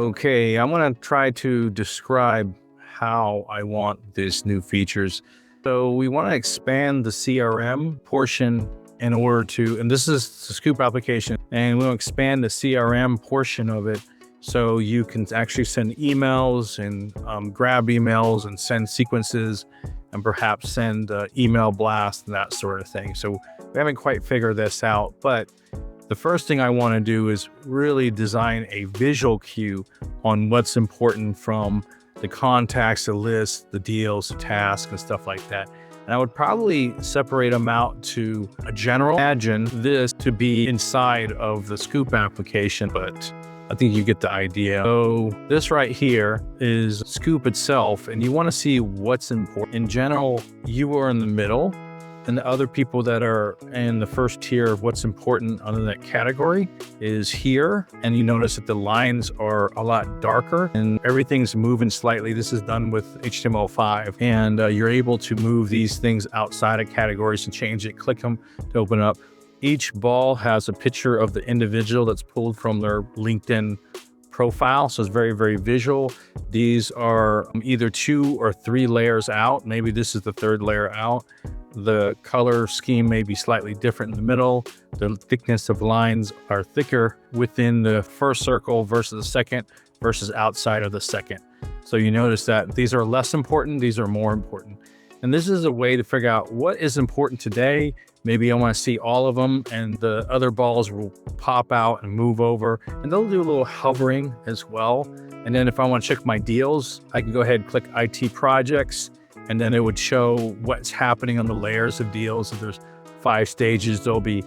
Okay, I'm going to try to describe how I want these new features. So we want to expand the CRM portion in order to, and this is the Scoop application, and we'll expand the CRM portion of it so you can actually send emails and grab emails and send sequences and perhaps send email blasts and that sort of thing. So we haven't quite figured this out, but the first thing I want to do is really design a visual cue on what's important from the contacts, the lists, the deals, the tasks, and stuff like that. And I would probably separate them out to a general. Imagine this to be inside of the Scoop application, but I think you get the idea. So this right here is Scoop itself, and you want to see what's important. In general, you are in the middle, and the other people that are in the first tier of what's important under that category is here. And you notice that the lines are a lot darker and everything's moving slightly. This is done with HTML5, and you're able to move these things outside of categories and change it, click them to open up. Each ball has a picture of the individual that's pulled from their LinkedIn profile. So it's very, very visual. These are either 2 or 3 layers out. Maybe this is the 3rd layer out. The color scheme may be slightly different in the middle. The thickness of lines are thicker within the first circle versus the second versus outside of the second. So you notice that these are less important, these are more important. And this is a way to figure out what is important today. Maybe I want to see all of them, and the other balls will pop out and move over, and they'll do a little hovering as well. And then if I want to check my deals, I can go ahead and click IT projects, and then it would show what's happening on the layers of deals. If there's 5 stages, there'll be,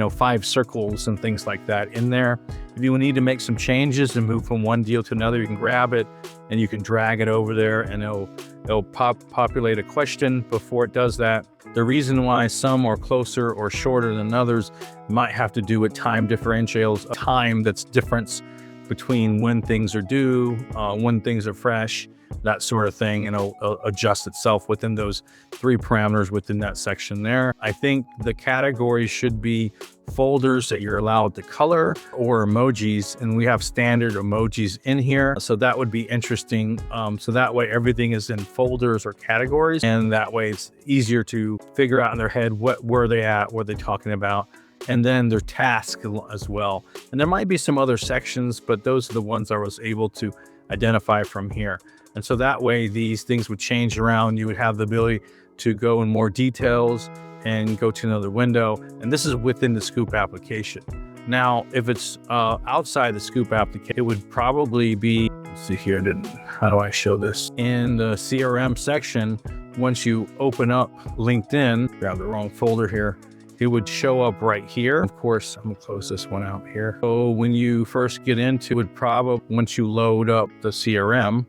5 circles and things like that in there. If you need to make some changes and move from one deal to another, you can grab it and you can drag it over there, and it'll populate a question before it does that. The reason why some are closer or shorter than others might have to do with time differentials, time that's difference between when things are due, when things are fresh, that sort of thing, and it'll adjust itself within those 3 parameters within that section there. I think the categories should be folders that you're allowed to color or emojis, and we have standard emojis in here. So that would be interesting. So that way everything is in folders or categories, and that way it's easier to figure out in their head what were they at, what are they talking about, and then their task as well. And there might be some other sections, but those are the ones I was able to identify from here. And so that way these things would change around. You would have the ability to go in more details and go to another window. And this is within the Scoop application. Now, if it's outside the Scoop application, it would probably be, let's see here, how do I show this? In the CRM section, once you open up LinkedIn, grab the wrong folder here, it would show up right here. Of course, I'm gonna close this one out here. So when you first get into it, probably once you load up the CRM,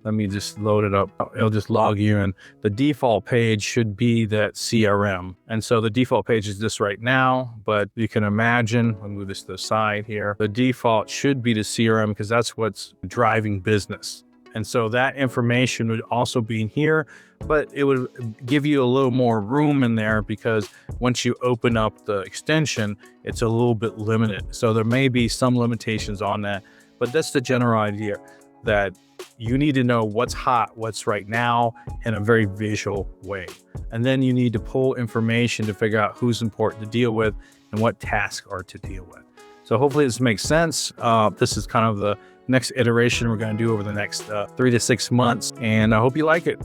let me just load it up. It'll just log you in. The default page should be that CRM. And so the default page is this right now, but you can imagine, I'll move this to the side here. The default should be the CRM because that's what's driving business. And so that information would also be in here, but it would give you a little more room in there because once you open up the extension, it's a little bit limited. So there may be some limitations on that, but that's the general idea, that you need to know what's hot, what's right now in a very visual way. And then you need to pull information to figure out who's important to deal with and what tasks are to deal with. So hopefully this makes sense. This is kind of the next iteration we're going to do over the next 3 to 6 months, and I hope you like it.